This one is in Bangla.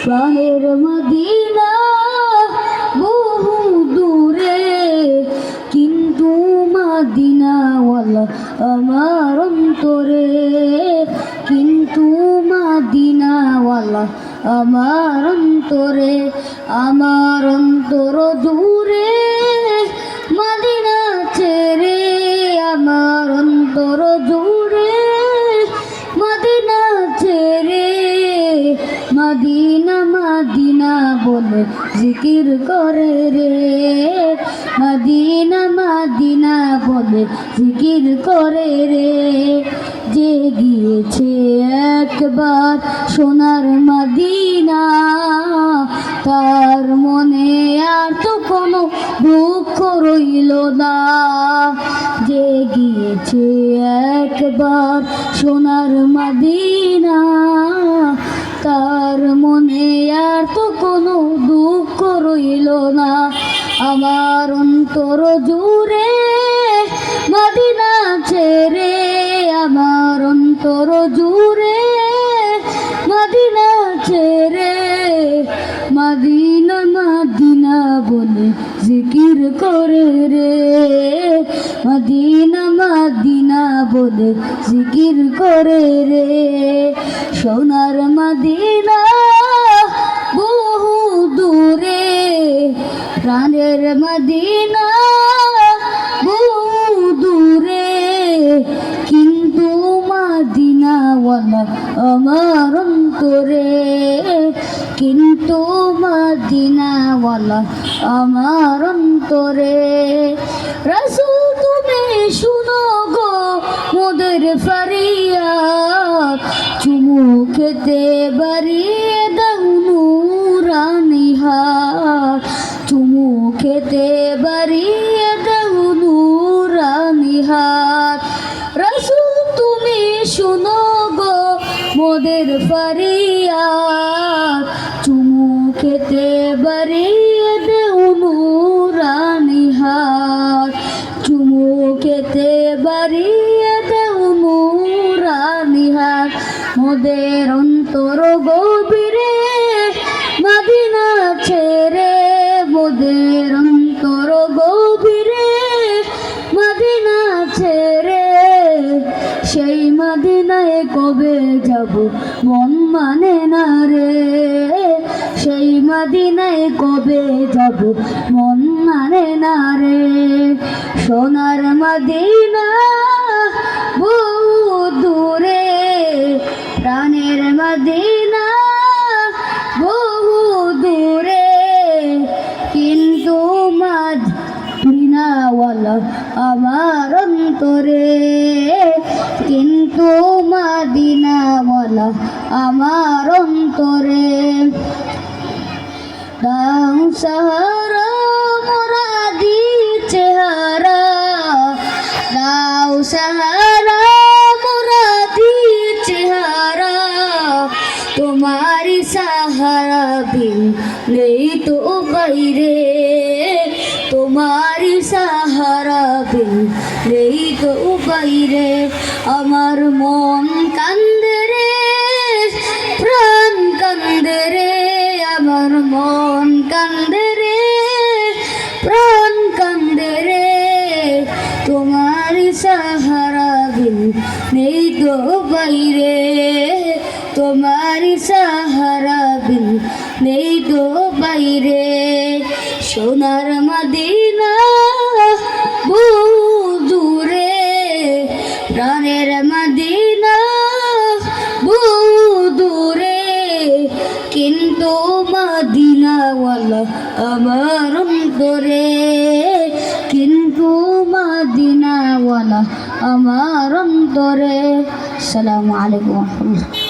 প্রাণের মদিনা বহু দূরে, কিন্তু মদিনাওয়ালা আমার অন্তরে, কিন্তু মদিনাওয়ালা আমার অন্তরে। আমার অন্তর দূরে মদিনা ছেড়ে, আমার অন্তর দূরে মদিনা ছেড়ে, মদিনা মদিনা বলে জিকির করে রে, মদিনা মদিনা বলে জিকির করে রে। যে গিয়েছে একবার সোনার মদিনা, তার মনে আর তো কোনো দুঃখ রইল না। যে গিয়েছে একবার সোনার মদিনা, তার মনে আর তো কোনো দুঃখ রইল না। আমার অন্তর জুড়ে মদিনা ছেড়ে, আমার অন্তর জুড়ে মদিনা ছেড়ে, মদিনা মদিনা বলে জিকির করে রে, মদিনা মদিনা বলে জিকির করে রে। সোনার মদিনা বহু দূরে, প্রাণের মদিনা বহু দূরে, কিন্তু মদিনাওয়ালা আমার অন্তরে, কিন্তু মদিনাওয়ালা আমার অন্তরে। রাসূল তুমি শুনো গো মোদের ফরিয়াদ, চুমু খেতে বাড়িয়ে দাও নূরানি হাত, চুমু খেতে বাড়িয়ে দাও নূরানি হাত। রাসূল তুমি শুনো গো মোদের ফরিয়াদ, চুমু খেতে বাড়িয়ে দাও নূরানি হাত, চুমু খেতে বাড়িয়ে দাও নূরানি হাত। মোদের অন্তর গভীরে মদিনা ছেড়ে, মোদের অন্তর গভীরে মদিনা ছেড়ে, সেই মদিনায় কবে যাব মন মানে না রে, সেই মদিনায় কবে যাব মন মানে না রে। সোনার মদিনা বহু দূরে, প্রাণের মদিনা বহু দূরে, কিন্তু মদিনাওয়ালা আমার অন্তরে, কিন্তু মদিনাওয়ালা আমার অন্তরে। দাও সাহারা মুরাদি চেহারা, দাও সাহারা মুরাদি চেহারা, তোমারি সাহারা বিন নেই তো বাইরে, তোমারি সাহারা বিন নেই তো বাইরে। আমার মন কান্দে রে, প্রাণ কান্দে রে, আমার মন কান্দে রে, প্রাণ কান্দে রে, তোমারি সাহারা বিন নেই তো বাইরে, তোমারি সাহারা বিন নেই তো বাইরে। সোনার মদিনা বহু দূরে, প্রাণের মদিনা বহু দূরে, কিন্তু মদিনাওয়ালা আমার অন্তরে, কিন্তু মদিনাওয়ালা আমার অন্তরে। আসসালামু আলাইকুম ওয়া রাহমাতুল্লাহ।